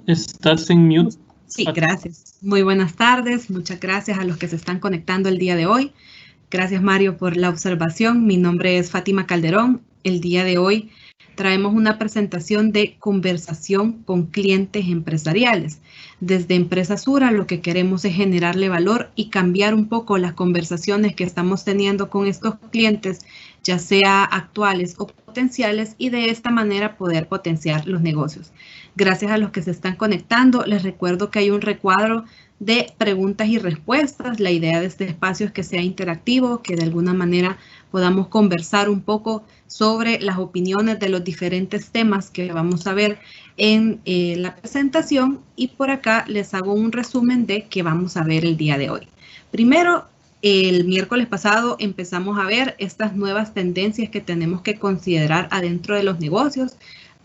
Estás en mute. Sí, gracias. Muy buenas tardes. Muchas gracias a los que se están conectando el día de hoy. Gracias, Mario, por la observación. Mi nombre es Fátima Calderón. El día de hoy traemos una presentación de conversación con clientes empresariales. Desde Empresa Sura lo que queremos es generarle valor y cambiar un poco las conversaciones que estamos teniendo con estos clientes, ya sea actuales o potenciales, y de esta manera poder potenciar los negocios. Gracias a los que se están conectando. Les recuerdo que hay un recuadro de preguntas y respuestas. La idea de este espacio es que sea interactivo, que de alguna manera podamos conversar un poco sobre las opiniones de los diferentes temas que vamos a ver en la presentación, y por acá les hago un resumen de qué vamos a ver el día de hoy. Primero, el miércoles pasado empezamos a ver estas nuevas tendencias que tenemos que considerar adentro de los negocios.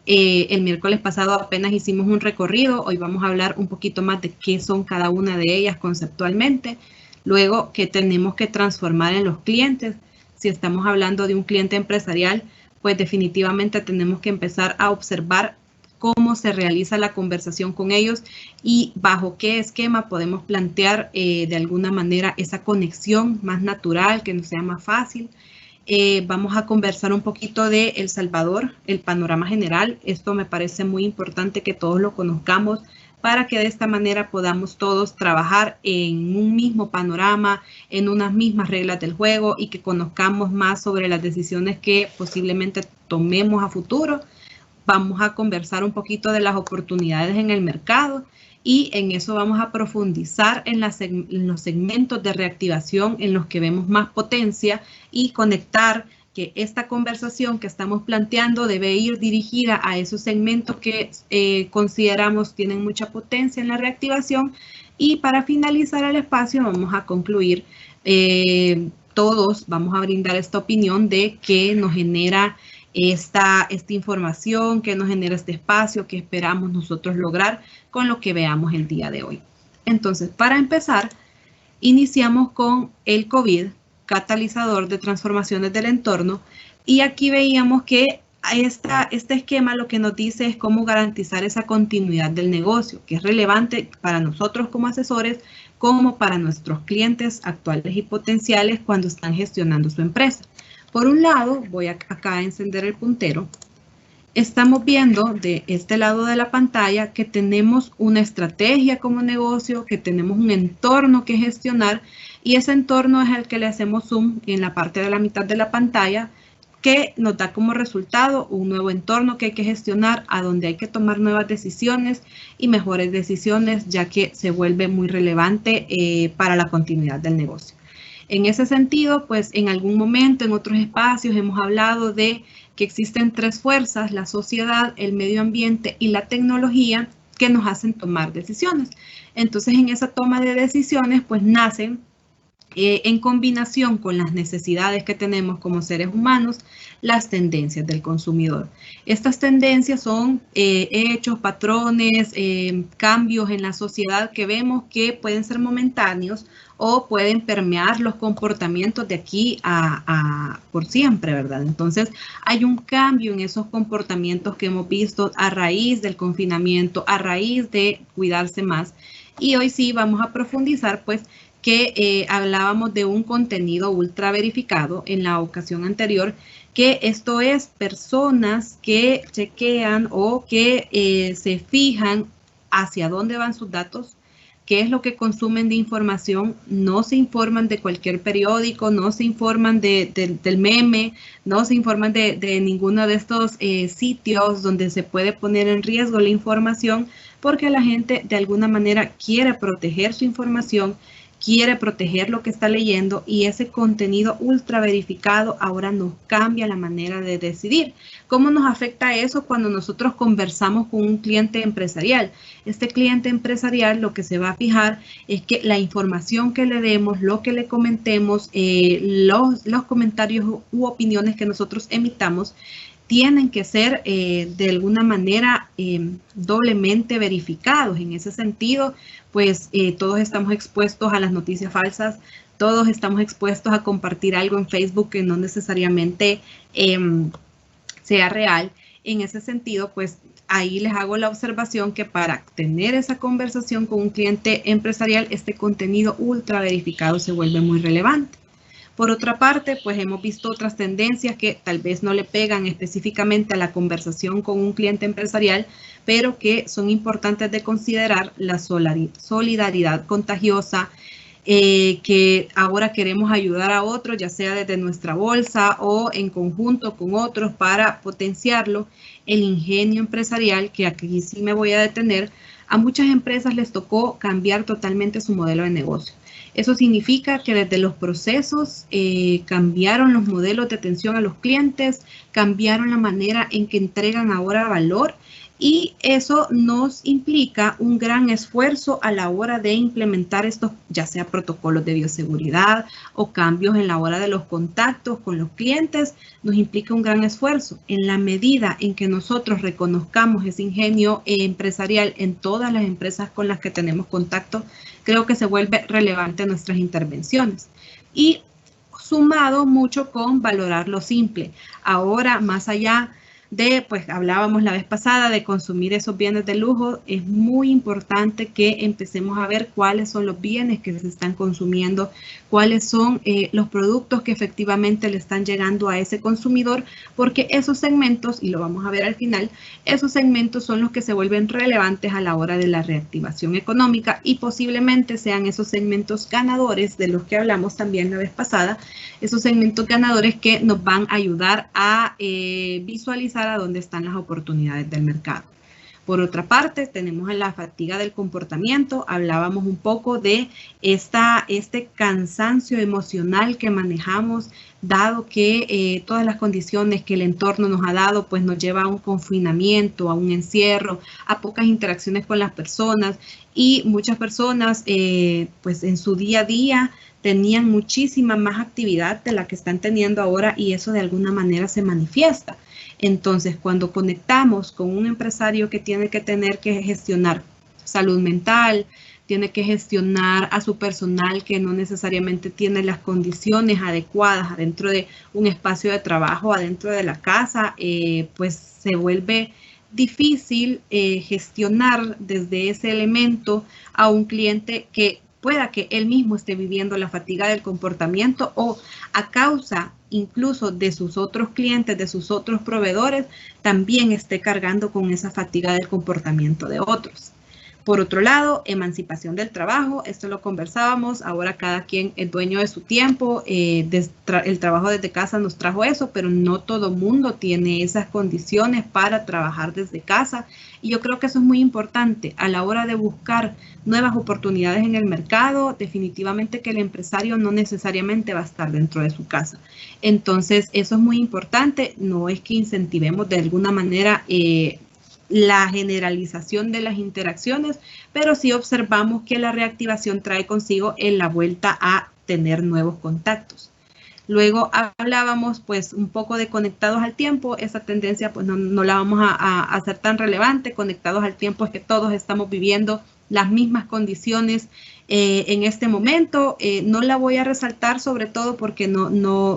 El miércoles pasado apenas hicimos un recorrido. Hoy vamos a hablar un poquito más de qué son cada una de ellas conceptualmente. Luego, qué tenemos que transformar en los clientes. Si estamos hablando de un cliente empresarial, pues definitivamente tenemos que empezar a observar cómo se realiza la conversación con ellos y bajo qué esquema podemos plantear de alguna manera esa conexión más natural, que nos sea más fácil. Vamos a conversar un poquito de El Salvador, el panorama general. Esto me parece muy importante que todos lo conozcamos para que de esta manera podamos todos trabajar en un mismo panorama, en unas mismas reglas del juego, y que conozcamos más sobre las decisiones que posiblemente tomemos a futuro. Vamos a conversar un poquito de las oportunidades en el mercado, y en eso vamos a profundizar en los segmentos de reactivación en los que vemos más potencia, y conectar que esta conversación que estamos planteando debe ir dirigida a esos segmentos que consideramos tienen mucha potencia en la reactivación. Y para finalizar el espacio vamos a concluir, todos vamos a brindar esta opinión de qué nos genera esta información, que nos genera este espacio, que esperamos nosotros lograr con lo que veamos el día de hoy. Entonces, para empezar, iniciamos con el COVID, catalizador de transformaciones del entorno, y aquí veíamos que este esquema lo que nos dice es cómo garantizar esa continuidad del negocio, que es relevante para nosotros como asesores, como para nuestros clientes actuales y potenciales cuando están gestionando su empresa. Por un lado, voy acá a encender el puntero. Estamos viendo de este lado de la pantalla que tenemos una estrategia como negocio, que tenemos un entorno que gestionar, y ese entorno es el que le hacemos zoom en la parte de la mitad de la pantalla, que nos da como resultado un nuevo entorno que hay que gestionar, a donde hay que tomar nuevas decisiones y mejores decisiones, ya que se vuelve muy relevante para la continuidad del negocio. En ese sentido, pues en algún momento, en otros espacios, hemos hablado de que existen tres fuerzas: la sociedad, el medio ambiente y la tecnología, que nos hacen tomar decisiones. Entonces, en esa toma de decisiones, pues nacen en combinación con las necesidades que tenemos como seres humanos, las tendencias del consumidor. Estas tendencias son hechos, patrones, cambios en la sociedad que vemos que pueden ser momentáneos o pueden permear los comportamientos de aquí por siempre, ¿verdad? Entonces, hay un cambio en esos comportamientos que hemos visto a raíz del confinamiento, a raíz de cuidarse más. Y hoy sí vamos a profundizar, pues, que hablábamos de un contenido ultra verificado en la ocasión anterior, que esto es personas que chequean o que se fijan hacia dónde van sus datos, qué es lo que consumen de información. No se informan de cualquier periódico, no se informan del meme, no se informan de ninguno de estos sitios donde se puede poner en riesgo la información, porque la gente de alguna manera quiere proteger su información, quiere proteger lo que está leyendo, y ese contenido ultra verificado ahora nos cambia la manera de decidir. ¿Cómo nos afecta eso cuando nosotros conversamos con un cliente empresarial? Este cliente empresarial lo que se va a fijar es que la información que le demos, lo que le comentemos, los comentarios u opiniones que nosotros emitamos, tienen que ser de alguna manera doblemente verificados. En ese sentido, pues todos estamos expuestos a las noticias falsas, todos estamos expuestos a compartir algo en Facebook que no necesariamente sea real. En ese sentido, pues ahí les hago la observación que para tener esa conversación con un cliente empresarial, este contenido ultra verificado se vuelve muy relevante. Por otra parte, pues hemos visto otras tendencias que tal vez no le pegan específicamente a la conversación con un cliente empresarial, pero que son importantes de considerar: la solidaridad contagiosa, que ahora queremos ayudar a otros, ya sea desde nuestra bolsa o en conjunto con otros para potenciarlo. El ingenio empresarial, que aquí sí me voy a detener. A muchas empresas les tocó cambiar totalmente su modelo de negocio. Eso significa que desde los procesos cambiaron los modelos de atención a los clientes, cambiaron la manera en que entregan ahora valor, y eso nos implica un gran esfuerzo a la hora de implementar estos, ya sea protocolos de bioseguridad o cambios en la hora de los contactos con los clientes. Nos implica un gran esfuerzo. En la medida en que nosotros reconozcamos ese ingenio empresarial en todas las empresas con las que tenemos contacto, creo que se vuelve relevante nuestras intervenciones. Y sumado mucho con valorar lo simple. Ahora, más allá de, pues hablábamos la vez pasada de consumir esos bienes de lujo, es muy importante que empecemos a ver cuáles son los bienes que se están consumiendo, cuáles son los productos que efectivamente le están llegando a ese consumidor, porque esos segmentos, y lo vamos a ver al final, esos segmentos son los que se vuelven relevantes a la hora de la reactivación económica, y posiblemente sean esos segmentos ganadores de los que hablamos también la vez pasada, esos segmentos ganadores que nos van a ayudar a visualizar a dónde están las oportunidades del mercado. Por otra parte, tenemos en la fatiga del comportamiento. Hablábamos un poco de este cansancio emocional que manejamos, dado que todas las condiciones que el entorno nos ha dado, pues nos lleva a un confinamiento, a un encierro, a pocas interacciones con las personas, y muchas personas pues en su día a día tenían muchísima más actividad de la que están teniendo ahora, y eso de alguna manera se manifiesta. Entonces, cuando conectamos con un empresario que tiene que tener que gestionar salud mental, tiene que gestionar a su personal que no necesariamente tiene las condiciones adecuadas adentro de un espacio de trabajo, adentro de la casa, pues se vuelve difícil gestionar desde ese elemento a un cliente que pueda que él mismo esté viviendo la fatiga del comportamiento, o a causa incluso de sus otros clientes, de sus otros proveedores, también esté cargando con esa fatiga del comportamiento de otros. Por otro lado, emancipación del trabajo, esto lo conversábamos, ahora cada quien es dueño de su tiempo, el trabajo desde casa nos trajo eso, pero no todo mundo tiene esas condiciones para trabajar desde casa, y yo creo que eso es muy importante a la hora de buscar nuevas oportunidades en el mercado. Definitivamente que el empresario no necesariamente va a estar dentro de su casa. Entonces, eso es muy importante. No es que incentivemos de alguna manera la generalización de las interacciones, pero sí observamos que la reactivación trae consigo en la vuelta a tener nuevos contactos. Luego hablábamos pues un poco de conectados al tiempo. Esa tendencia pues no la vamos a hacer tan relevante. Conectados al tiempo es que todos estamos viviendo las mismas condiciones en este momento. No la voy a resaltar, sobre todo porque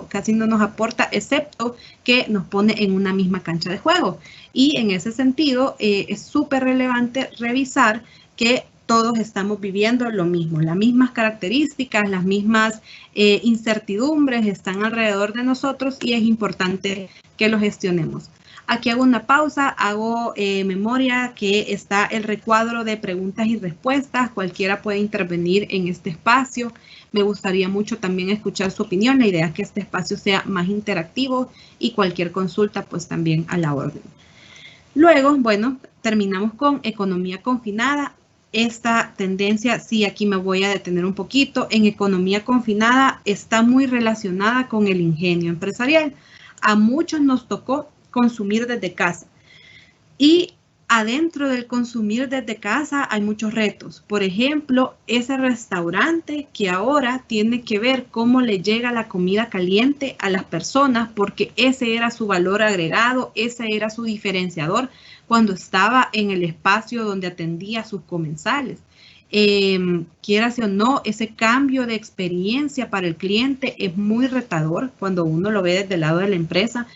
casi no nos aporta, excepto que nos pone en una misma cancha de juego. Y en ese sentido es súper relevante revisar que todos estamos viviendo lo mismo, las mismas características, las mismas incertidumbres están alrededor de nosotros, y es importante que lo gestionemos. Aquí hago una pausa, hago memoria que está el recuadro de preguntas y respuestas. Cualquiera puede intervenir en este espacio. Me gustaría mucho también escuchar su opinión. La idea es que este espacio sea más interactivo, y cualquier consulta pues también a la orden. Luego, bueno, terminamos con economía confinada. Esta tendencia, sí, aquí me voy a detener un poquito. En economía confinada está muy relacionada con el ingenio empresarial. A muchos nos tocó consumir desde casa, y adentro del consumir desde casa hay muchos retos. Por ejemplo, ese restaurante que ahora tiene que ver cómo le llega la comida caliente a las personas, porque ese era su valor agregado, ese era su diferenciador cuando estaba en el espacio donde atendía a sus comensales. Quieras o no, ese cambio de experiencia para el cliente es muy retador cuando uno lo ve desde el lado de la empresa.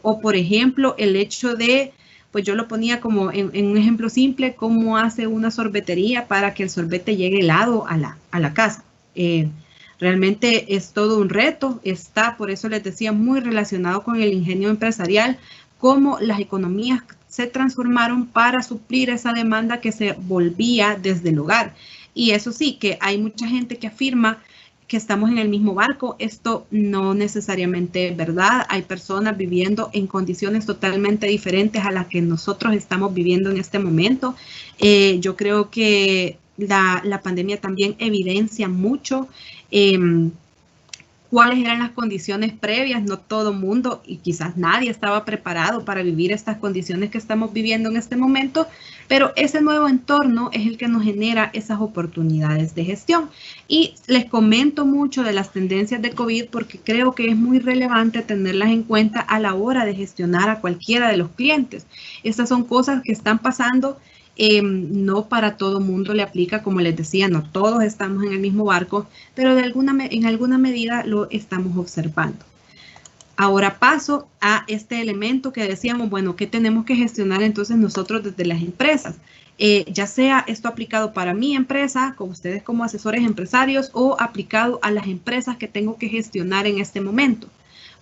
O, por ejemplo, el hecho de, pues yo lo ponía como en un ejemplo simple, cómo hace una sorbetería para que el sorbete llegue helado a la casa. Realmente es todo un reto, está, por eso les decía, muy relacionado con el ingenio empresarial, cómo las economías se transformaron para suplir esa demanda que se volvía desde el hogar. Y eso sí, que hay mucha gente que afirma que estamos en el mismo barco. Esto no necesariamente es verdad. Hay personas viviendo en condiciones totalmente diferentes a las que nosotros estamos viviendo en este momento. Yo creo que la pandemia también evidencia mucho cuáles eran las condiciones previas. No todo mundo y quizás nadie estaba preparado para vivir estas condiciones que estamos viviendo en este momento, pero ese nuevo entorno es el que nos genera esas oportunidades de gestión. Y les comento mucho de las tendencias de COVID porque creo que es muy relevante tenerlas en cuenta a la hora de gestionar a cualquiera de los clientes. Estas son cosas que están pasando. No para todo mundo le aplica, como les decía, no todos estamos en el mismo barco, pero en alguna medida lo estamos observando. Ahora paso a este elemento que decíamos, bueno, ¿qué tenemos que gestionar entonces nosotros desde las empresas? Ya sea esto aplicado para mi empresa, con ustedes como asesores empresarios, o aplicado a las empresas que tengo que gestionar en este momento.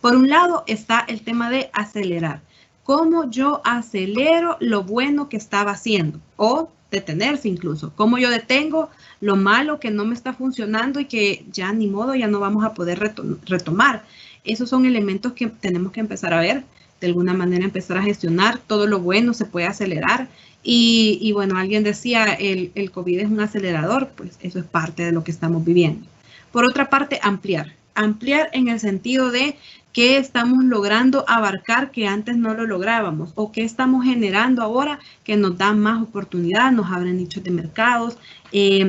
Por un lado está el tema de acelerar. ¿Cómo yo acelero lo bueno que estaba haciendo? O detenerse incluso. ¿Cómo yo detengo lo malo que no me está funcionando y que ya ni modo, ya no vamos a poder retomar? Esos son elementos que tenemos que empezar a ver, de alguna manera empezar a gestionar. Todo lo bueno se puede acelerar. Y bueno, alguien decía, el COVID es un acelerador, pues eso es parte de lo que estamos viviendo. Por otra parte, ampliar. Ampliar en el sentido de qué estamos logrando abarcar que antes no lo lográbamos, o qué estamos generando ahora que nos da más oportunidad, nos abren nichos de mercados,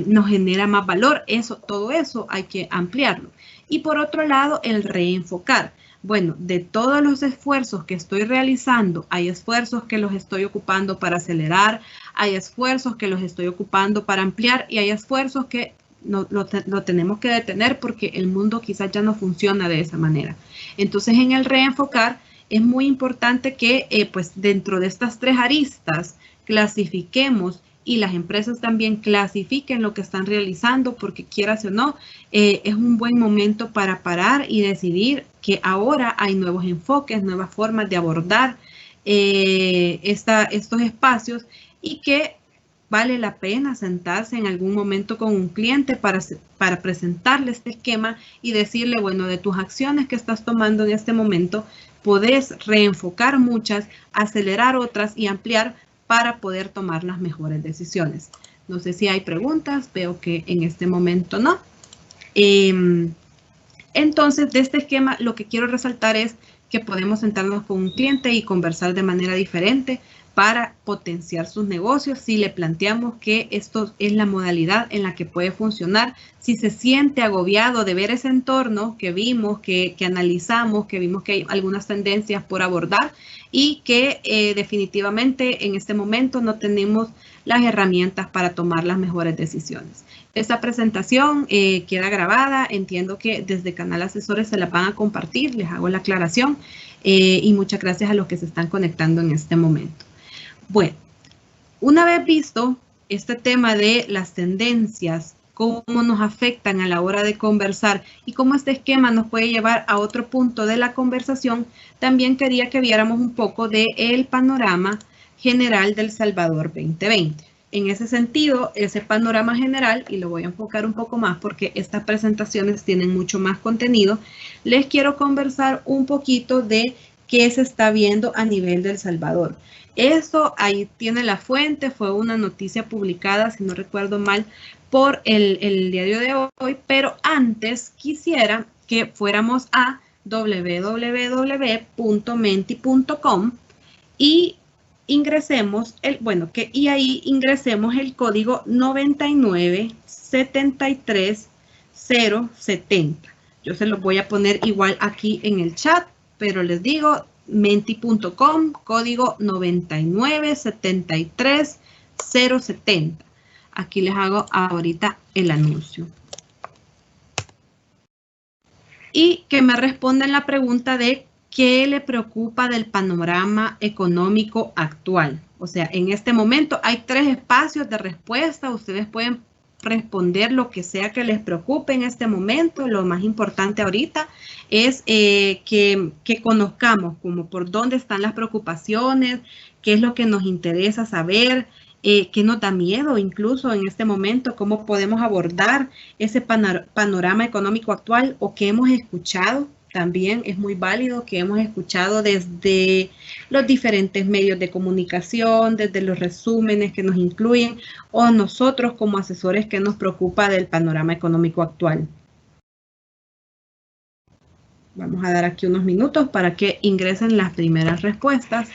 nos genera más valor. Todo eso hay que ampliarlo. Y por otro lado, el reenfocar. Bueno, de todos los esfuerzos que estoy realizando, hay esfuerzos que los estoy ocupando para acelerar, hay esfuerzos que los estoy ocupando para ampliar y hay esfuerzos que lo tenemos que detener porque el mundo quizás ya no funciona de esa manera. Entonces, en el reenfocar es muy importante que pues dentro de estas tres aristas clasifiquemos y las empresas también clasifiquen lo que están realizando, porque quieras o no, es un buen momento para parar y decidir que ahora hay nuevos enfoques, nuevas formas de abordar estos espacios y que vale la pena sentarse en algún momento con un cliente para presentarle este esquema y decirle, bueno, de tus acciones que estás tomando en este momento, podés reenfocar muchas, acelerar otras y ampliar para poder tomar las mejores decisiones. No sé si hay preguntas, veo que en este momento no. Entonces, de este esquema, lo que quiero resaltar es que podemos sentarnos con un cliente y conversar de manera diferente para potenciar sus negocios. Si le planteamos que esto es la modalidad en la que puede funcionar, si se siente agobiado de ver ese entorno que vimos, que analizamos, que vimos que hay algunas tendencias por abordar y que definitivamente en este momento no tenemos las herramientas para tomar las mejores decisiones. Esta presentación queda grabada, entiendo que desde Canal Asesores se la van a compartir, les hago la aclaración y muchas gracias a los que se están conectando en este momento. Bueno, una vez visto este tema de las tendencias, cómo nos afectan a la hora de conversar y cómo este esquema nos puede llevar a otro punto de la conversación, también quería que viéramos un poco del panorama general del Salvador 2020. En ese sentido, ese panorama general, y lo voy a enfocar un poco más porque estas presentaciones tienen mucho más contenido, les quiero conversar un poquito de qué se está viendo a nivel del Salvador. Eso ahí tiene la fuente, fue una noticia publicada, si no recuerdo mal, por el diario de hoy, pero antes quisiera que fuéramos a www.menti.com y ingresemos ahí ingresemos el código 9973070. Yo se los voy a poner igual aquí en el chat, pero les digo menti.com, código 9973070. Aquí les hago ahorita el anuncio. Y que me respondan la pregunta de ¿qué le preocupa del panorama económico actual? O sea, en este momento hay 3 espacios de respuesta. Ustedes pueden responder lo que sea que les preocupe en este momento. Lo más importante ahorita es que conozcamos como por dónde están las preocupaciones, qué es lo que nos interesa saber, qué nos da miedo incluso en este momento, cómo podemos abordar ese panorama económico actual o qué hemos escuchado. También es muy válido que hemos escuchado desde los diferentes medios de comunicación, desde los resúmenes que nos incluyen o nosotros como asesores que nos preocupa del panorama económico actual. Vamos a dar aquí unos minutos para que ingresen las primeras respuestas.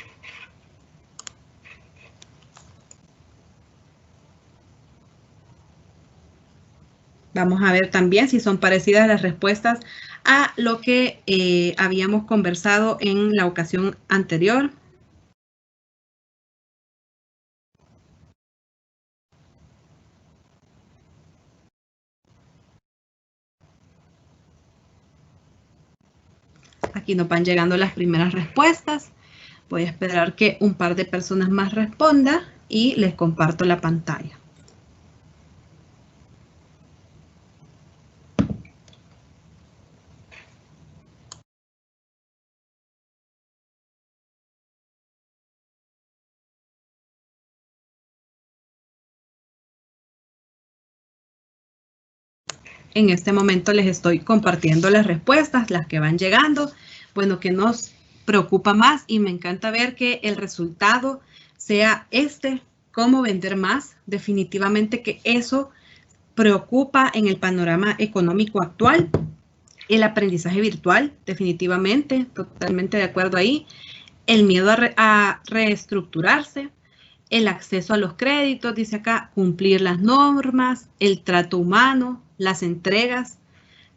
Vamos a ver también si son parecidas las respuestas a lo que habíamos conversado en la ocasión anterior. Aquí nos van llegando las primeras respuestas. Voy a esperar que un par de personas más respondan y les comparto la pantalla. En este momento les estoy compartiendo las respuestas, las que van llegando. Bueno, que nos preocupa más y me encanta ver que el resultado sea cómo vender más. Definitivamente que eso preocupa en el panorama económico actual. El aprendizaje virtual, definitivamente, totalmente de acuerdo ahí. El miedo a reestructurarse. El acceso a los créditos, dice acá, cumplir las normas, el trato humano, las entregas,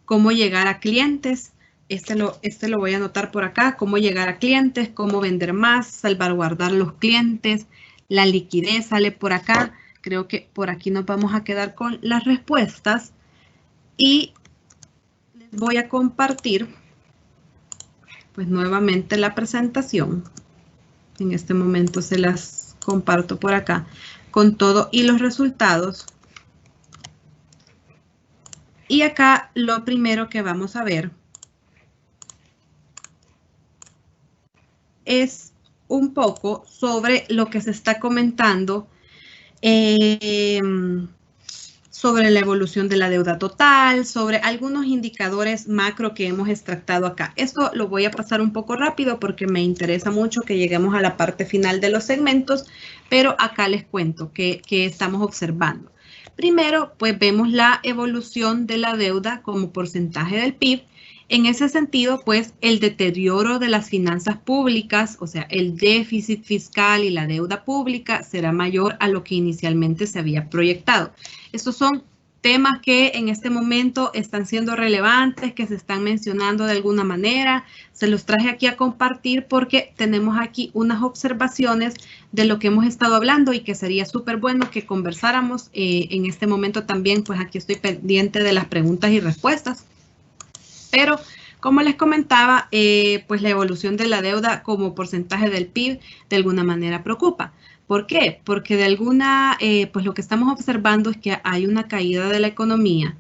cómo llegar a clientes. Este lo voy a anotar por acá, cómo llegar a clientes, cómo vender más, salvaguardar los clientes, la liquidez sale por acá. Creo que por aquí nos vamos a quedar con las respuestas y les voy a compartir pues nuevamente la presentación. En este momento se las comparto por acá con todo y los resultados. Y acá lo primero que vamos a ver es un poco sobre lo que se está comentando sobre la evolución de la deuda total, sobre algunos indicadores macro que hemos extractado acá. Esto lo voy a pasar un poco rápido porque me interesa mucho que lleguemos a la parte final de los segmentos, pero acá les cuento qué estamos observando. Primero, pues vemos la evolución de la deuda como porcentaje del PIB. En ese sentido, pues el deterioro de las finanzas públicas, o sea, el déficit fiscal y la deuda pública será mayor a lo que inicialmente se había proyectado. Estos son temas que en este momento están siendo relevantes, que se están mencionando de alguna manera. Se los traje aquí a compartir porque tenemos aquí unas observaciones de lo que hemos estado hablando y que sería súper bueno que conversáramos en este momento también. Pues aquí estoy pendiente de las preguntas y respuestas. Pero, como les comentaba, pues la evolución de la deuda como porcentaje del PIB de alguna manera preocupa. ¿Por qué? Porque pues lo que estamos observando es que hay una caída de la economía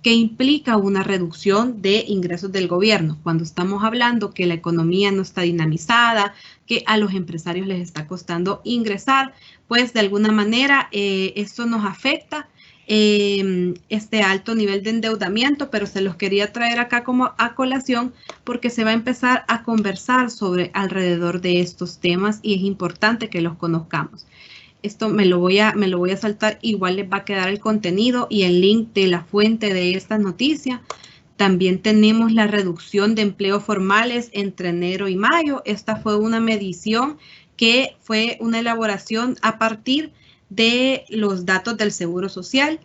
que implica una reducción de ingresos del gobierno. Cuando estamos hablando que la economía no está dinamizada, que a los empresarios les está costando ingresar, pues de alguna manera esto nos afecta. Este alto nivel de endeudamiento, pero se los quería traer acá como a colación porque se va a empezar a conversar sobre alrededor de estos temas y es importante que los conozcamos. Esto me lo voy a saltar, igual les va a quedar el contenido y el link de la fuente de esta noticia. También tenemos la reducción de empleos formales entre enero y mayo. Esta fue una medición que fue una elaboración a partir de los datos del Seguro Social.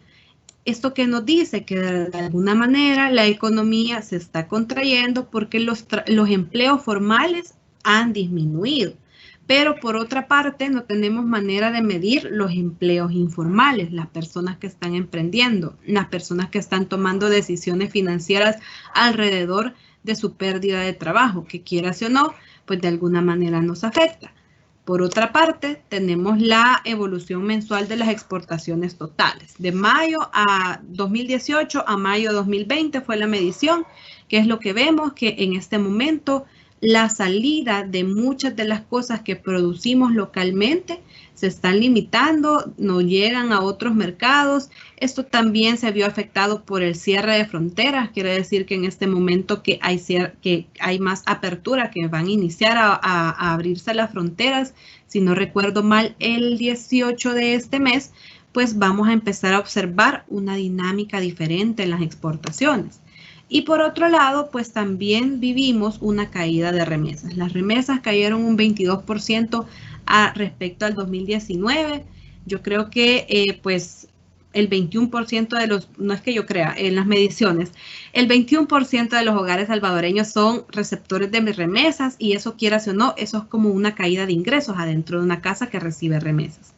Esto que nos dice que de alguna manera la economía se está contrayendo porque los empleos formales han disminuido. Pero por otra parte no tenemos manera de medir los empleos informales, las personas que están emprendiendo, las personas que están tomando decisiones financieras alrededor de su pérdida de trabajo, que quieras o no, pues de alguna manera nos afecta. Por otra parte, tenemos la evolución mensual de las exportaciones totales. De mayo a 2018 a mayo 2020 fue la medición, que es lo que vemos que en este momento la salida de muchas de las cosas que producimos localmente se están limitando, no llegan a otros mercados. Esto también se vio afectado por el cierre de fronteras, quiere decir que en este momento que hay más apertura, que van a iniciar a abrirse las fronteras, si no recuerdo mal, el 18 de este mes, pues vamos a empezar a observar una dinámica diferente en las exportaciones. Y por otro lado, pues también vivimos una caída de remesas. Las remesas cayeron un 22% respecto al 2019. Yo creo que pues el 21% de los, no es que yo crea, en las mediciones, el 21% de los hogares salvadoreños son receptores de remesas y eso, quieras o no, eso es como una caída de ingresos adentro de una casa que recibe remesas.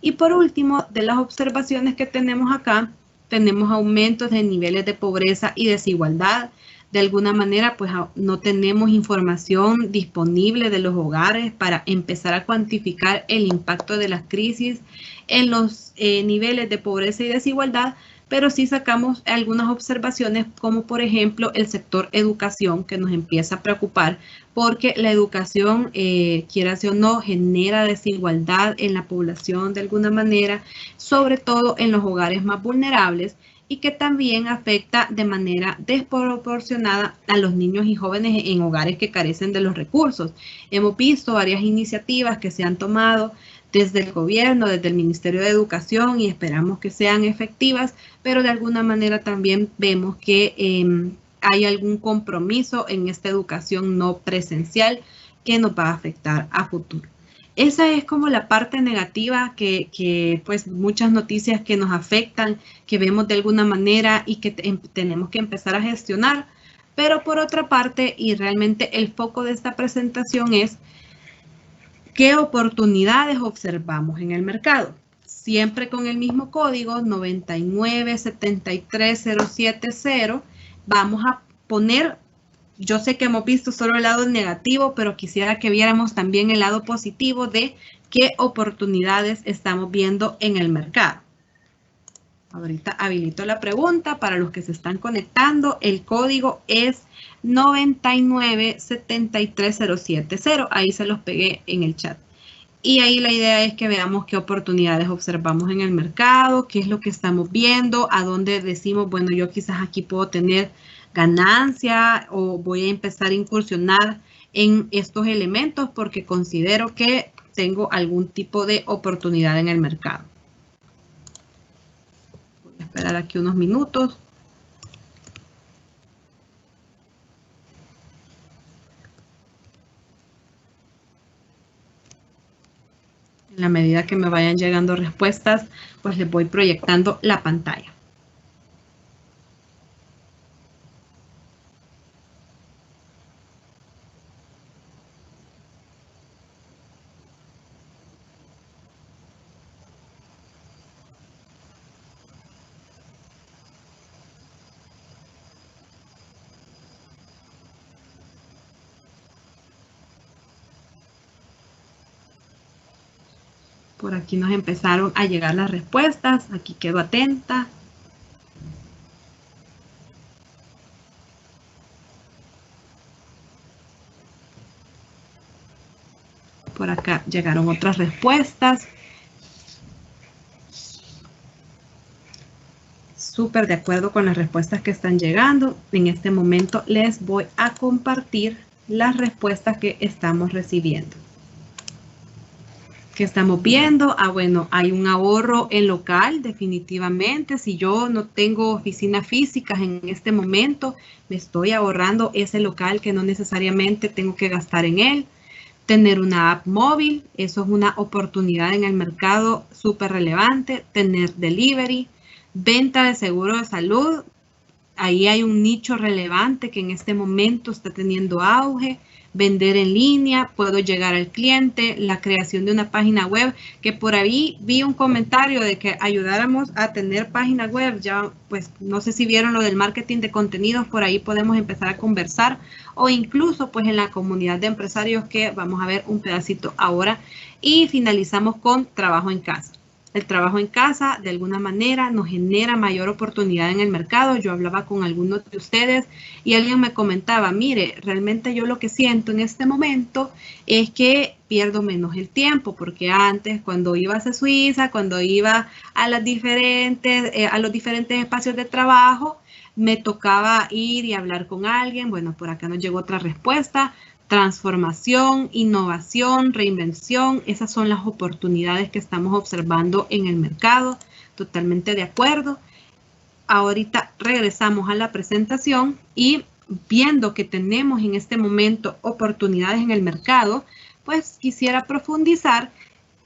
Y por último, de las observaciones que tenemos acá, tenemos aumentos de niveles de pobreza y desigualdad. De alguna manera, pues no tenemos información disponible de los hogares para empezar a cuantificar el impacto de las crisis en los niveles de pobreza y desigualdad, pero sí sacamos algunas observaciones como por ejemplo el sector educación, que nos empieza a preocupar porque la educación, quieras o no, genera desigualdad en la población de alguna manera, sobre todo en los hogares más vulnerables, y que también afecta de manera desproporcionada a los niños y jóvenes en hogares que carecen de los recursos. Hemos visto varias iniciativas que se han tomado desde el gobierno, desde el Ministerio de Educación, y esperamos que sean efectivas, pero de alguna manera también vemos que hay algún compromiso en esta educación no presencial que nos va a afectar a futuro. Esa es como la parte negativa que pues muchas noticias que nos afectan, que vemos de alguna manera y que tenemos que empezar a gestionar. Pero por otra parte, y realmente el foco de esta presentación es qué oportunidades observamos en el mercado. Siempre con el mismo código 9973070, vamos a poner. Yo sé que hemos visto solo el lado negativo, pero quisiera que viéramos también el lado positivo de qué oportunidades estamos viendo en el mercado. Ahorita habilito la pregunta para los que se están conectando. El código es 9973070. Ahí se los pegué en el chat. Y ahí la idea es que veamos qué oportunidades observamos en el mercado, qué es lo que estamos viendo, a dónde decimos, bueno, yo quizás aquí puedo tener ganancia o voy a empezar a incursionar en estos elementos porque considero que tengo algún tipo de oportunidad en el mercado. Voy a esperar aquí unos minutos. En la medida que me vayan llegando respuestas, pues les voy proyectando la pantalla. Por aquí nos empezaron a llegar las respuestas. Aquí quedo atenta. Por acá llegaron otras respuestas. Súper de acuerdo con las respuestas que están llegando. En este momento les voy a compartir las respuestas que estamos recibiendo. ¿Qué estamos viendo? Bueno, hay un ahorro en local, definitivamente. Si yo no tengo oficinas físicas en este momento, me estoy ahorrando ese local que no necesariamente tengo que gastar en él. Tener una app móvil, eso es una oportunidad en el mercado súper relevante. Tener delivery, venta de seguro de salud. Ahí hay un nicho relevante que en este momento está teniendo auge. vender en línea, puedo llegar al cliente, la creación de una página web, que por ahí vi un comentario de que ayudáramos a tener página web. Ya, pues, no sé si vieron lo del marketing de contenidos, por ahí podemos empezar a conversar, o incluso, pues, en la comunidad de empresarios, que vamos a ver un pedacito ahora. Y finalizamos con trabajo en casa. El trabajo en casa, de alguna manera, nos genera mayor oportunidad en el mercado. Yo hablaba con algunos de ustedes y alguien me comentaba, mire, realmente yo lo que siento en este momento es que pierdo menos el tiempo, porque antes, cuando iba a Suiza, cuando iba a los diferentes espacios de trabajo, me tocaba ir y hablar con alguien. Bueno, por acá nos llegó otra respuesta. Transformación, innovación, reinvención, esas son las oportunidades que estamos observando en el mercado. Totalmente de acuerdo. Ahorita regresamos a la presentación y viendo que tenemos en este momento oportunidades en el mercado, pues quisiera profundizar.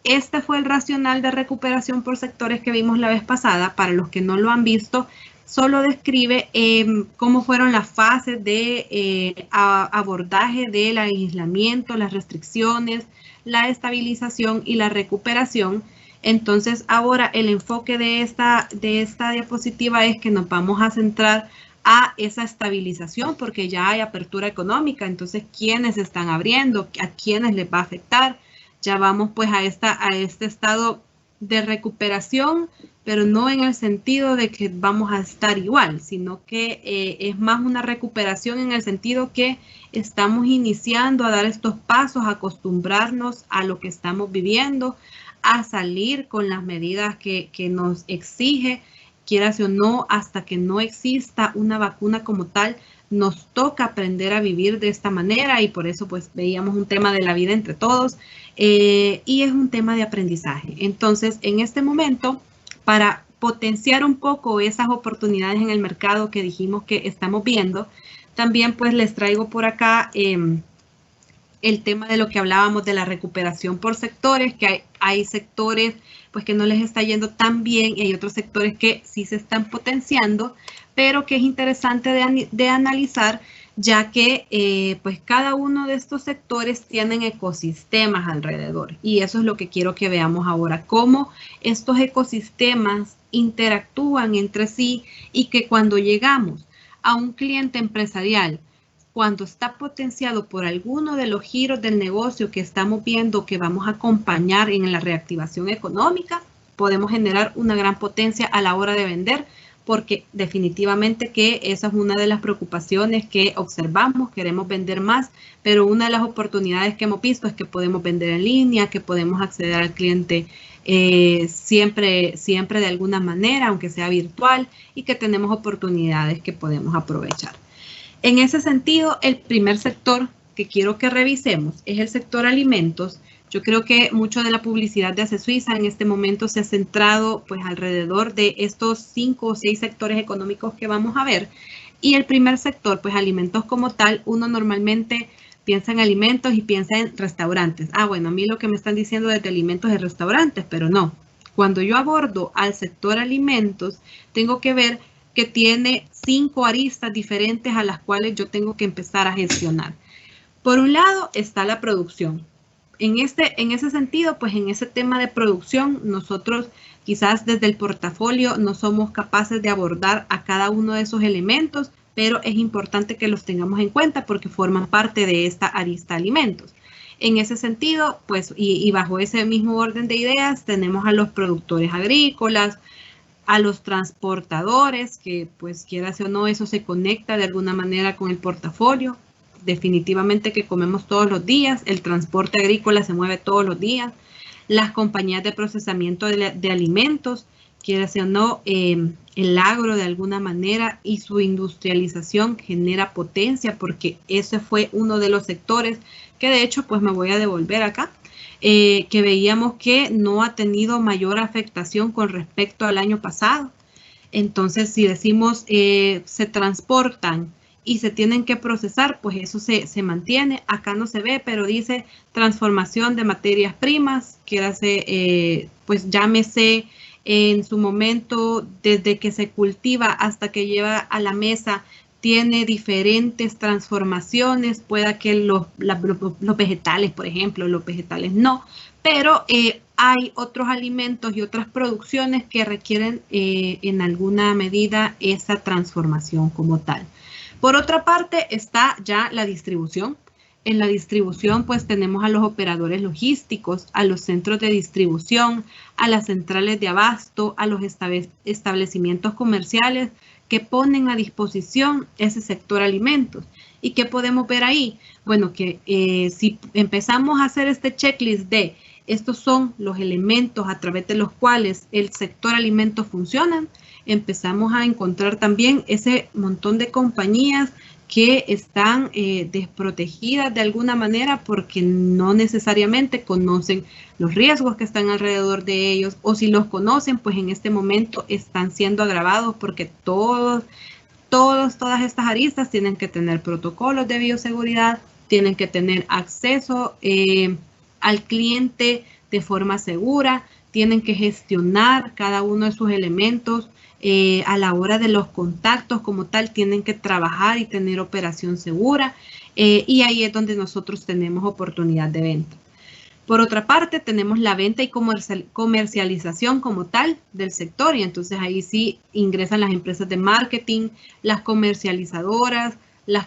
Este fue el racional de recuperación por sectores que vimos la vez pasada. Para los que no lo han visto, solo describe cómo fueron las fases de abordaje del aislamiento, las restricciones, la estabilización y la recuperación. Entonces, ahora el enfoque de esta diapositiva es que nos vamos a centrar a esa estabilización, porque ya hay apertura económica. Entonces, ¿quiénes están abriendo? ¿A quiénes les va a afectar? Ya vamos pues a este estado de recuperación, pero no en el sentido de que vamos a estar igual, sino que es más una recuperación en el sentido que estamos iniciando a dar estos pasos, a acostumbrarnos a lo que estamos viviendo, a salir con las medidas que nos exige, quieras o no, hasta que no exista una vacuna como tal, nos toca aprender a vivir de esta manera, y por eso pues veíamos un tema de la vida entre todos, y es un tema de aprendizaje. Entonces, en este momento, para potenciar un poco esas oportunidades en el mercado que dijimos que estamos viendo, también pues les traigo por acá el tema de lo que hablábamos de la recuperación por sectores, que hay sectores pues que no les está yendo tan bien y hay otros sectores que sí se están potenciando, pero que es interesante de analizar, ya que pues cada uno de estos sectores tienen ecosistemas alrededor, y eso es lo que quiero que veamos ahora, cómo estos ecosistemas interactúan entre sí, y que cuando llegamos a un cliente empresarial, cuando está potenciado por alguno de los giros del negocio que estamos viendo que vamos a acompañar en la reactivación económica, podemos generar una gran potencia a la hora de vender, porque definitivamente que esa es una de las preocupaciones que observamos. Queremos vender más, pero una de las oportunidades que hemos visto es que podemos vender en línea, que podemos acceder al cliente siempre de alguna manera, aunque sea virtual, y que tenemos oportunidades que podemos aprovechar. En ese sentido, el primer sector que quiero que revisemos es el sector alimentos. Yo creo que mucho de la publicidad de Hace Suiza en este momento se ha centrado pues alrededor de estos 5 o 6 sectores económicos que vamos a ver. Y el primer sector, pues alimentos como tal, uno normalmente piensa en alimentos y piensa en restaurantes. Bueno, a mí lo que me están diciendo es de alimentos y restaurantes, pero no. Cuando yo abordo al sector alimentos, tengo que ver que tiene 5 aristas diferentes a las cuales yo tengo que empezar a gestionar. Por un lado está la producción. En ese sentido, pues en ese tema de producción, nosotros quizás desde el portafolio no somos capaces de abordar a cada uno de esos elementos, pero es importante que los tengamos en cuenta porque forman parte de esta arista alimentos. En ese sentido, pues, y bajo ese mismo orden de ideas, tenemos a los productores agrícolas, a los transportadores, que pues quieras o no, eso se conecta de alguna manera con el portafolio. Definitivamente que comemos todos los días, el transporte agrícola se mueve todos los días, las compañías de procesamiento de alimentos, quieras o no, el agro de alguna manera y su industrialización genera potencia, porque ese fue uno de los sectores que de hecho pues me voy a devolver acá, que veíamos que no ha tenido mayor afectación con respecto al año pasado. Entonces, si decimos se transportan y se tienen que procesar, pues eso se mantiene. Acá no se ve, pero dice transformación de materias primas, que pues llámese en su momento, desde que se cultiva hasta que lleva a la mesa, tiene diferentes transformaciones, pueda que los vegetales, por ejemplo, los vegetales no, pero hay otros alimentos y otras producciones que requieren en alguna medida esa transformación como tal. Por otra parte está ya la distribución. En la distribución pues tenemos a los operadores logísticos, a los centros de distribución, a las centrales de abasto, a los establecimientos comerciales que ponen a disposición ese sector alimentos. ¿Y qué podemos ver ahí? Bueno, que si empezamos a hacer este checklist de estos son los elementos a través de los cuales el sector alimentos funciona, empezamos a encontrar también ese montón de compañías que están desprotegidas de alguna manera porque no necesariamente conocen los riesgos que están alrededor de ellos, o si los conocen, pues en este momento están siendo agravados porque todas estas aristas tienen que tener protocolos de bioseguridad, tienen que tener acceso al cliente de forma segura, tienen que gestionar cada uno de sus elementos. A la hora de los contactos como tal, tienen que trabajar y tener operación segura, y ahí es donde nosotros tenemos oportunidad de venta. Por otra parte, tenemos la venta y comercialización como tal del sector, y entonces ahí sí ingresan las empresas de marketing, las comercializadoras, las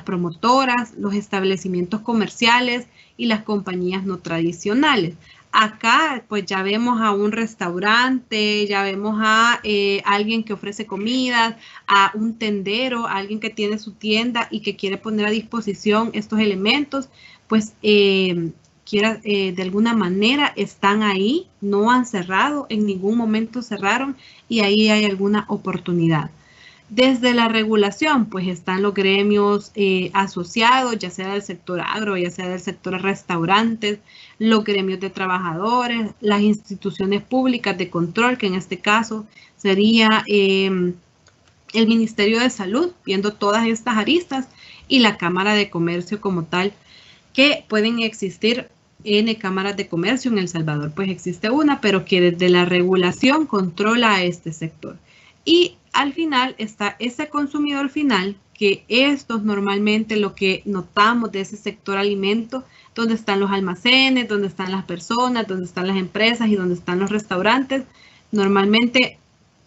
promotoras, los establecimientos comerciales y las compañías no tradicionales. Acá pues ya vemos a un restaurante, ya vemos a alguien que ofrece comidas, a un tendero, a alguien que tiene su tienda y que quiere poner a disposición estos elementos, pues de alguna manera están ahí, no han cerrado, en ningún momento cerraron, y ahí hay alguna oportunidad. Desde la regulación, pues están los gremios asociados, ya sea del sector agro, ya sea del sector restaurantes, los gremios de trabajadores, las instituciones públicas de control, que en este caso sería el Ministerio de Salud, viendo todas estas aristas, y la Cámara de Comercio como tal, que pueden existir N cámaras de comercio. En El Salvador pues existe una, pero que desde la regulación controla a este sector. Y al final está ese consumidor final, que estos normalmente lo que notamos de ese sector alimento, donde están los almacenes, donde están las personas, donde están las empresas y donde están los restaurantes. Normalmente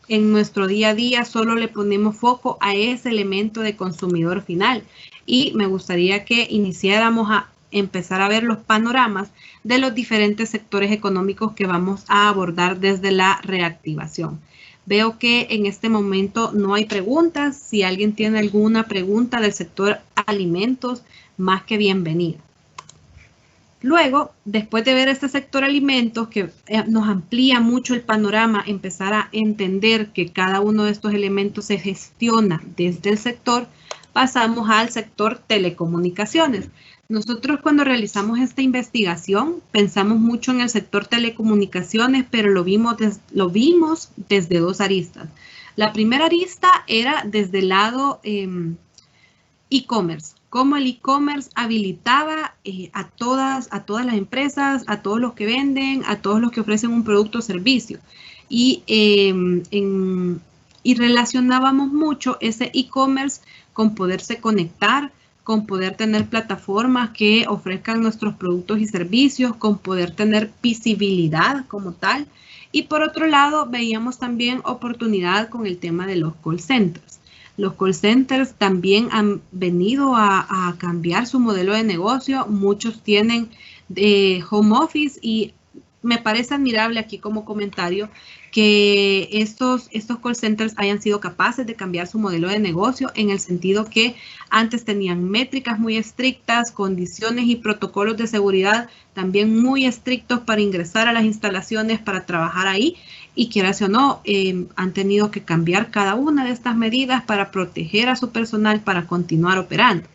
en nuestro día a día solo le ponemos foco a ese elemento de consumidor final. Y me gustaría que iniciáramos a empezar a ver los panoramas de los diferentes sectores económicos que vamos a abordar desde la reactivación. Veo que en este momento no hay preguntas. Si alguien tiene alguna pregunta del sector alimentos, más que bienvenida. Luego, después de ver este sector alimentos, que nos amplía mucho el panorama, empezar a entender que cada uno de estos elementos se gestiona desde el sector, pasamos al sector telecomunicaciones. Nosotros cuando realizamos esta investigación pensamos mucho en el sector telecomunicaciones, pero lo vimos desde dos aristas. La primera arista era desde el lado e-commerce, cómo el e-commerce habilitaba a todas las empresas, a todos los que venden, a todos los que ofrecen un producto o servicio. Y relacionábamos mucho ese e-commerce con poderse conectar, con poder tener plataformas que ofrezcan nuestros productos y servicios, con poder tener visibilidad como tal. Y por otro lado, veíamos también oportunidad con el tema de los call centers. Los call centers también han venido a cambiar su modelo de negocio. Muchos tienen home office, y me parece admirable aquí como comentario que estos call centers hayan sido capaces de cambiar su modelo de negocio, en el sentido que antes tenían métricas muy estrictas, condiciones y protocolos de seguridad también muy estrictos para ingresar a las instalaciones, para trabajar ahí, y quieras o no, han tenido que cambiar cada una de estas medidas para proteger a su personal, para continuar operando.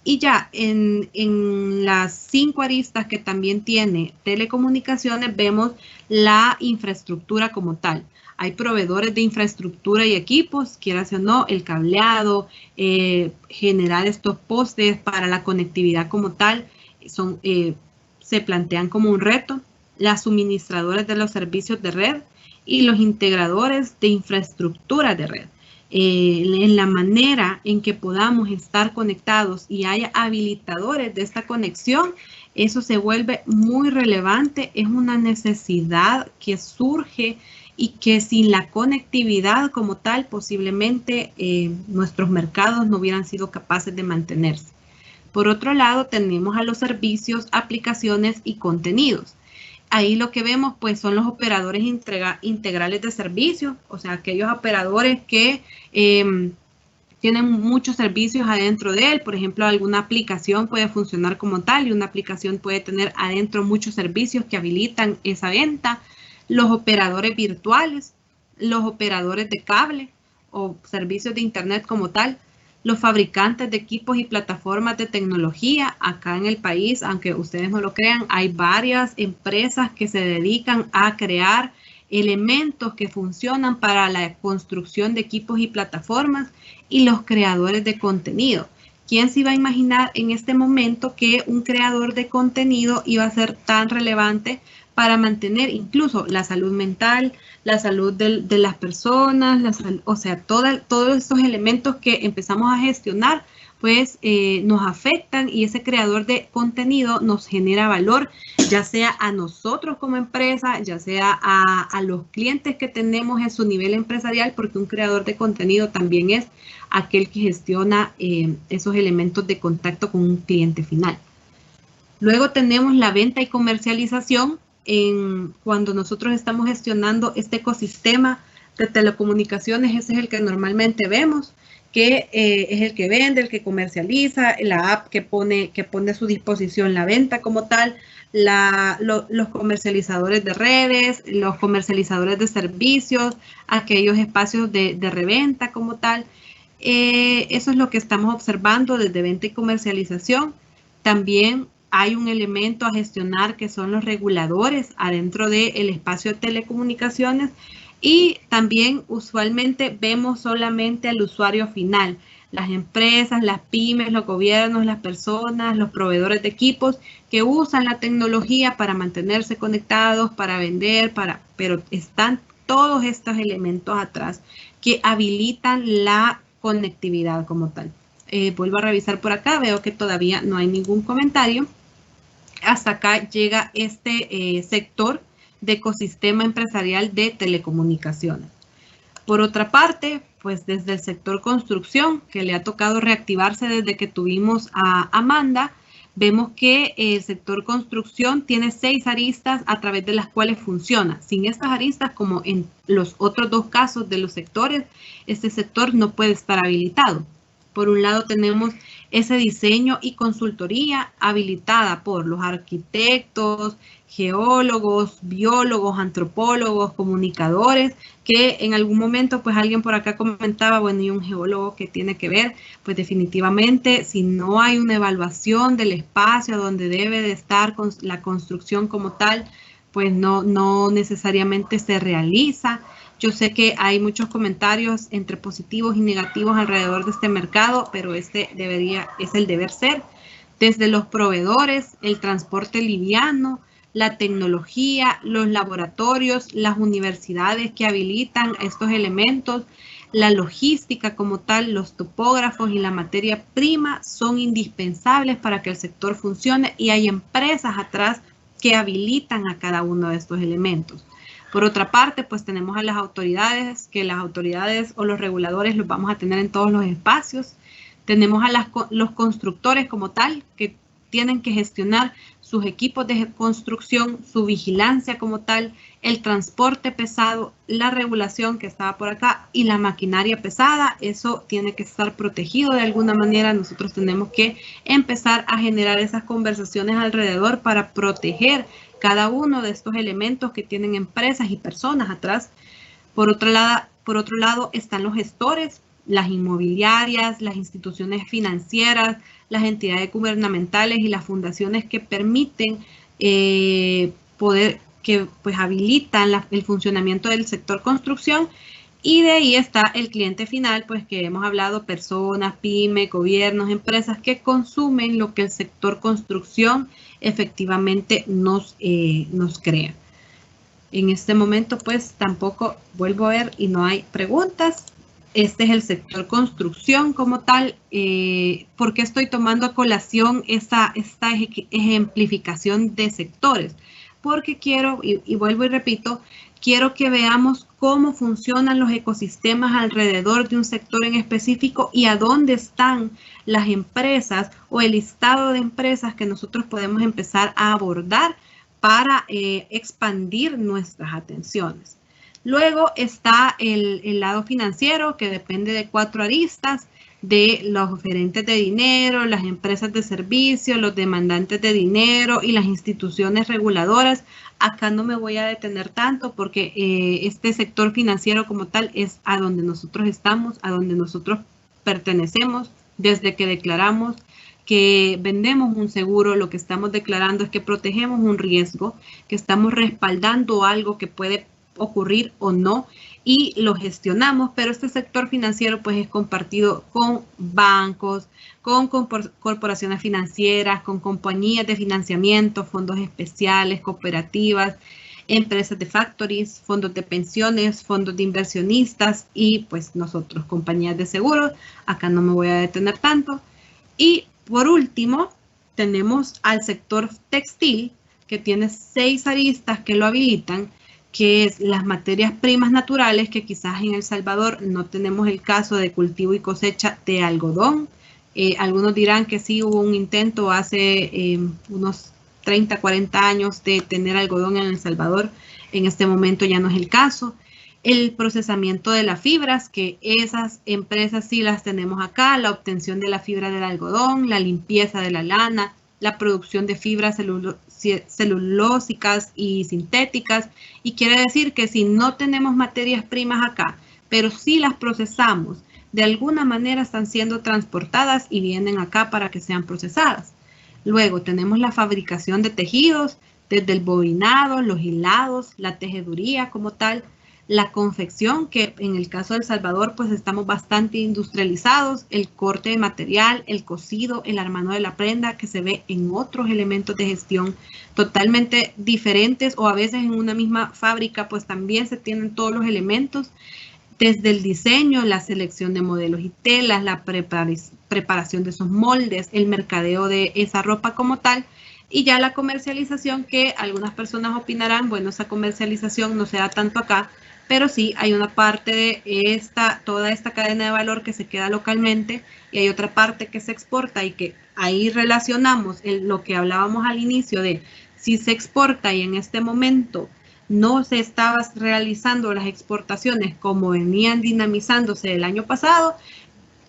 Y ya en las 5 aristas que también tiene telecomunicaciones, vemos la infraestructura como tal. Hay proveedores de infraestructura y equipos, quieras o no, el cableado, generar estos postes para la conectividad como tal, se plantean como un reto. Las suministradoras de los servicios de red y los integradores de infraestructura de red. en la manera en que podamos estar conectados y haya habilitadores de esta conexión, eso se vuelve muy relevante. Es una necesidad que surge y que sin la conectividad como tal, posiblemente nuestros mercados no hubieran sido capaces de mantenerse. Por otro lado, tenemos a los servicios, aplicaciones y contenidos. Ahí lo que vemos pues son los operadores integrales de servicios, o sea, aquellos operadores que tienen muchos servicios adentro de él. Por ejemplo, alguna aplicación puede funcionar como tal y una aplicación puede tener adentro muchos servicios que habilitan esa venta. Los operadores virtuales, los operadores de cable o servicios de internet como tal, los fabricantes de equipos y plataformas de tecnología. Acá en el país, aunque ustedes no lo crean, hay varias empresas que se dedican a crear elementos que funcionan para la construcción de equipos y plataformas, y los creadores de contenido. ¿Quién se iba a imaginar en este momento que un creador de contenido iba a ser tan relevante para mantener incluso la salud mental, la salud de las personas, o sea, todos estos elementos que empezamos a gestionar, pues nos afectan, y ese creador de contenido nos genera valor, ya sea a nosotros como empresa, ya sea a los clientes que tenemos en su nivel empresarial, porque un creador de contenido también es aquel que gestiona esos elementos de contacto con un cliente final. Luego tenemos la venta y comercialización. Cuando nosotros estamos gestionando este ecosistema de telecomunicaciones, ese es el que normalmente vemos, que es el que vende, el que comercializa, la app que pone a su disposición la venta como tal, los comercializadores de redes, los comercializadores de servicios, aquellos espacios de reventa como tal. Eso es lo que estamos observando desde venta y comercialización. También hay un elemento a gestionar que son los reguladores adentro del espacio de telecomunicaciones, y también usualmente vemos solamente al usuario final, las empresas, las pymes, los gobiernos, las personas, los proveedores de equipos que usan la tecnología para mantenerse conectados, para vender, pero están todos estos elementos atrás que habilitan la conectividad como tal. Vuelvo a revisar por acá, veo que todavía no hay ningún comentario. Hasta acá llega este sector de ecosistema empresarial de telecomunicaciones. Por otra parte, pues desde el sector construcción, que le ha tocado reactivarse desde que tuvimos a Amanda, vemos que el sector construcción tiene 6 aristas a través de las cuales funciona. Sin estas aristas, como en los otros 2 casos de los sectores, este sector no puede estar habilitado. Por un lado tenemos ese diseño y consultoría habilitada por los arquitectos, geólogos, biólogos, antropólogos, comunicadores, que en algún momento pues alguien por acá comentaba, bueno, ¿y un geólogo qué tiene que ver? Pues definitivamente, si no hay una evaluación del espacio donde debe de estar la construcción como tal, pues no necesariamente se realiza. Yo sé que hay muchos comentarios entre positivos y negativos alrededor de este mercado, pero es el deber ser. Desde los proveedores, el transporte liviano, la tecnología, los laboratorios, las universidades que habilitan estos elementos, la logística como tal, los topógrafos y la materia prima son indispensables para que el sector funcione, y hay empresas atrás que habilitan a cada uno de estos elementos. Por otra parte, pues tenemos a las autoridades, que las autoridades o los reguladores los vamos a tener en todos los espacios. Tenemos a los constructores como tal, que tienen que gestionar sus equipos de construcción, su vigilancia como tal, el transporte pesado, la regulación que estaba por acá y la maquinaria pesada. Eso tiene que estar protegido de alguna manera. Nosotros tenemos que empezar a generar esas conversaciones alrededor para proteger cada uno de estos elementos que tienen empresas y personas atrás. Por otro lado están los gestores, las inmobiliarias, las instituciones financieras, las entidades gubernamentales y las fundaciones que permiten pues habilitan el funcionamiento del sector construcción. Y de ahí está el cliente final, pues que hemos hablado, personas, pymes, gobiernos, empresas que consumen lo que el sector construcción efectivamente nos crea. En este momento, pues tampoco vuelvo a ver y no hay preguntas. Este es el sector construcción como tal. ¿Por qué estoy tomando a colación esta ejemplificación de sectores? Porque quiero, y vuelvo y repito, quiero que veamos cómo funcionan los ecosistemas alrededor de un sector en específico y a dónde están las empresas o el listado de empresas que nosotros podemos empezar a abordar para expandir nuestras atenciones. Luego está el lado financiero, que depende de 4 aristas, de los oferentes de dinero, las empresas de servicio, los demandantes de dinero y las instituciones reguladoras. Acá no me voy a detener tanto porque este sector financiero como tal es a donde nosotros estamos, a donde nosotros pertenecemos desde que declaramos que vendemos un seguro. Lo que estamos declarando es que protegemos un riesgo, que estamos respaldando algo que puede ocurrir o no y lo gestionamos, pero este sector financiero pues es compartido con bancos, con corporaciones financieras, con compañías de financiamiento, fondos especiales, cooperativas, empresas de factories, fondos de pensiones, fondos de inversionistas y pues nosotros, compañías de seguros. Acá no me voy a detener tanto. Y por último, tenemos al sector textil, que tiene 6 aristas que lo habilitan, que es las materias primas naturales, que quizás en El Salvador no tenemos el caso de cultivo y cosecha de algodón. Algunos dirán que sí hubo un intento hace unos 30, 40 años de tener algodón en El Salvador. En este momento ya no es el caso. El procesamiento de las fibras, que esas empresas sí las tenemos acá, la obtención de la fibra del algodón, la limpieza de la lana, la producción de fibras celulósicas y sintéticas, y quiere decir que si no tenemos materias primas acá, pero sí las procesamos, de alguna manera están siendo transportadas y vienen acá para que sean procesadas. Luego tenemos la fabricación de tejidos, desde el bobinado, los hilados, la tejeduría como tal, la confección, que en el caso de El Salvador pues estamos bastante industrializados, el corte de material, el cosido, el armado de la prenda, que se ve en otros elementos de gestión totalmente diferentes, o a veces en una misma fábrica pues también se tienen todos los elementos, desde el diseño, la selección de modelos y telas, la preparación de esos moldes, el mercadeo de esa ropa como tal, y ya la comercialización, que algunas personas opinarán, bueno, esa comercialización no se da tanto acá, pero sí hay una parte de toda esta cadena de valor que se queda localmente y hay otra parte que se exporta, y que ahí relacionamos lo que hablábamos al inicio de si se exporta y en este momento no se estaban realizando las exportaciones como venían dinamizándose el año pasado.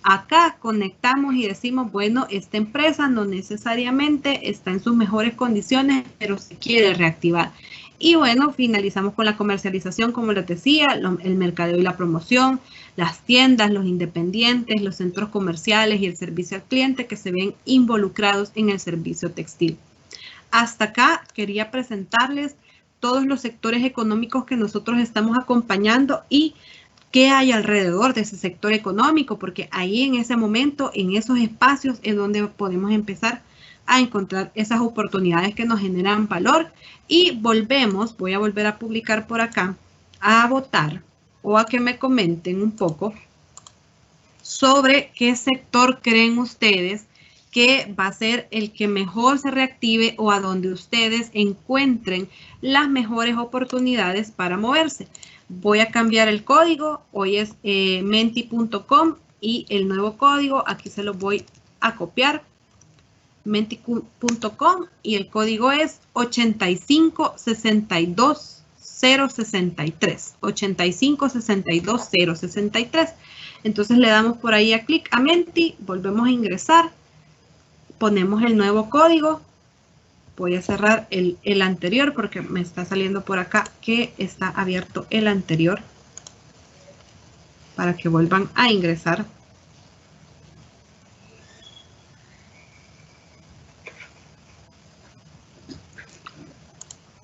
Acá conectamos y decimos, bueno, esta empresa no necesariamente está en sus mejores condiciones, pero se quiere reactivar. Y bueno, finalizamos con la comercialización, como les decía, el mercadeo y la promoción, las tiendas, los independientes, los centros comerciales y el servicio al cliente que se ven involucrados en el servicio textil. Hasta acá quería presentarles todos los sectores económicos que nosotros estamos acompañando y qué hay alrededor de ese sector económico, porque ahí en ese momento, en esos espacios es donde podemos empezar a encontrar esas oportunidades que nos generan valor. Y voy a volver a publicar por acá, a votar o a que me comenten un poco sobre qué sector creen ustedes que va a ser el que mejor se reactive o a donde ustedes encuentren las mejores oportunidades para moverse. Voy a cambiar el código, hoy es menti.com y el nuevo código aquí se lo voy a copiar, menti.com, y el código es 8562063, 8562063. Entonces le damos por ahí a clic a Menti, volvemos a ingresar, ponemos el nuevo código. Voy a cerrar el anterior porque me está saliendo por acá que está abierto el anterior para que vuelvan a ingresar.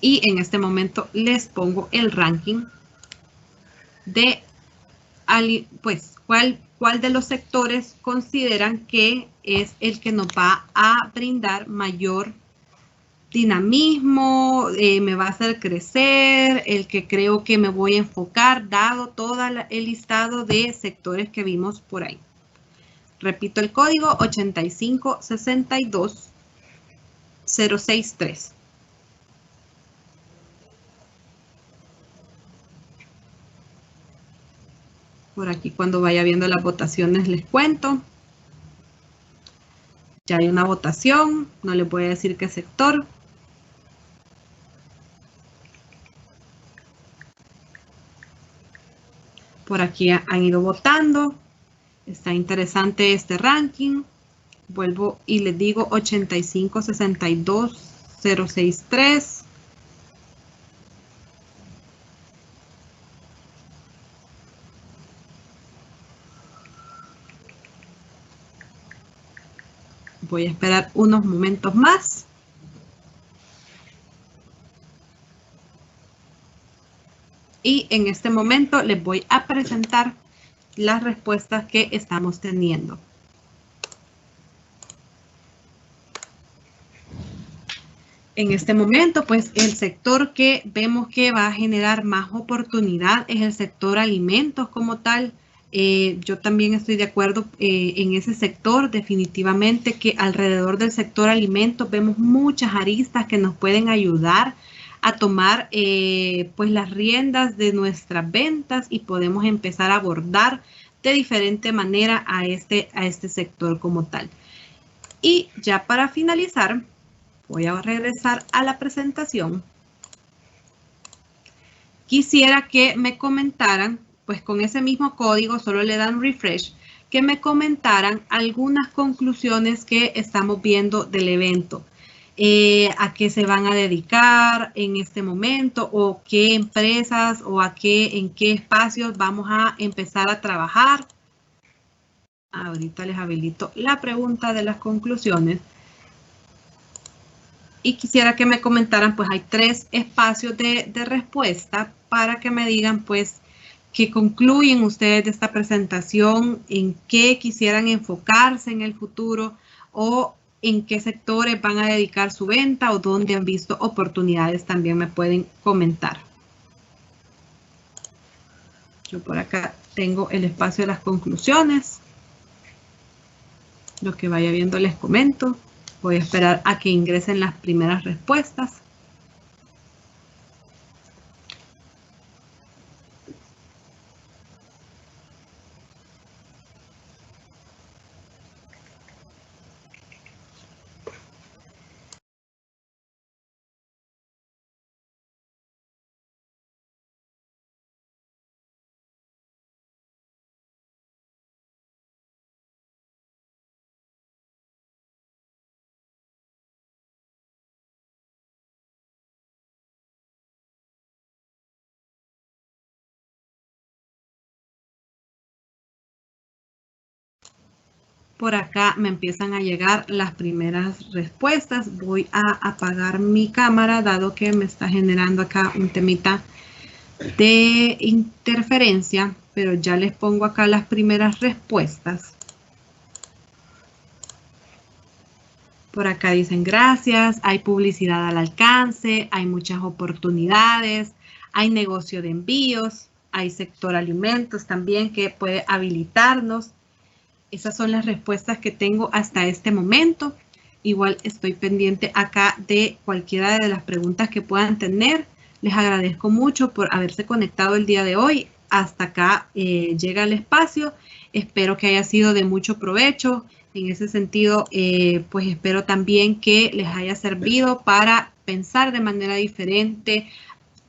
Y en este momento les pongo el ranking de pues cuál de los sectores consideran que es el que nos va a brindar mayor dinamismo, me va a hacer crecer, el que creo que me voy a enfocar, dado todo el listado de sectores que vimos por ahí. Repito el código 8562063. Por aquí cuando vaya viendo las votaciones les cuento. Ya hay una votación, no les voy a decir qué sector. Por aquí han ido votando. Está interesante este ranking. Vuelvo y les digo 8562063. Voy a esperar unos momentos más. Y en este momento les voy a presentar las respuestas que estamos teniendo. En este momento, pues el sector que vemos que va a generar más oportunidad es el sector alimentos como tal. Yo también estoy de acuerdo en ese sector, definitivamente que alrededor del sector alimentos vemos muchas aristas que nos pueden ayudar a tomar pues las riendas de nuestras ventas y podemos empezar a abordar de diferente manera a este sector como tal. Y ya para finalizar, voy a regresar a la presentación. Quisiera que me comentaran, pues con ese mismo código, solo le dan refresh, que me comentaran algunas conclusiones que estamos viendo del evento. A qué se van a dedicar en este momento o qué empresas o en qué espacios vamos a empezar a trabajar. Ahorita les habilito la pregunta de las conclusiones. Y quisiera que me comentaran, pues hay 3 espacios de respuesta para que me digan, pues, qué concluyen ustedes de esta presentación, en qué quisieran enfocarse en el futuro o en qué sectores van a dedicar su venta o dónde han visto oportunidades, también me pueden comentar. Yo por acá tengo el espacio de las conclusiones. Lo que vaya viendo les comento. Voy a esperar a que ingresen las primeras respuestas. Por acá me empiezan a llegar las primeras respuestas. Voy a apagar mi cámara, dado que me está generando acá un temita de interferencia, pero ya les pongo acá las primeras respuestas. Por acá dicen gracias, hay publicidad al alcance, hay muchas oportunidades, hay negocio de envíos, hay sector alimentos también que puede habilitarnos. Esas son las respuestas que tengo hasta este momento. Igual estoy pendiente acá de cualquiera de las preguntas que puedan tener. Les agradezco mucho por haberse conectado el día de hoy. Hasta acá llega el espacio. Espero que haya sido de mucho provecho. En ese sentido, pues espero también que les haya servido para pensar de manera diferente,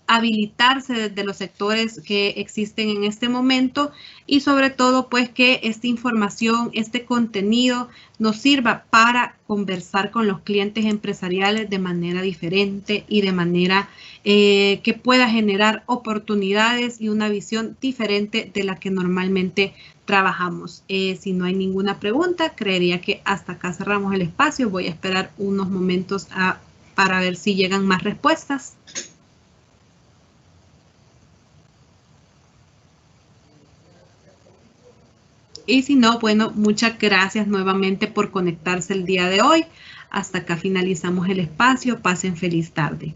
habilitarse desde los sectores que existen en este momento y sobre todo pues que esta información, este contenido nos sirva para conversar con los clientes empresariales de manera diferente y de manera que pueda generar oportunidades y una visión diferente de la que normalmente trabajamos. Si no hay ninguna pregunta, creería que hasta acá cerramos el espacio. Voy a esperar unos momentos para ver si llegan más respuestas. Y si no, bueno, muchas gracias nuevamente por conectarse el día de hoy. Hasta acá finalizamos el espacio. Pasen feliz tarde.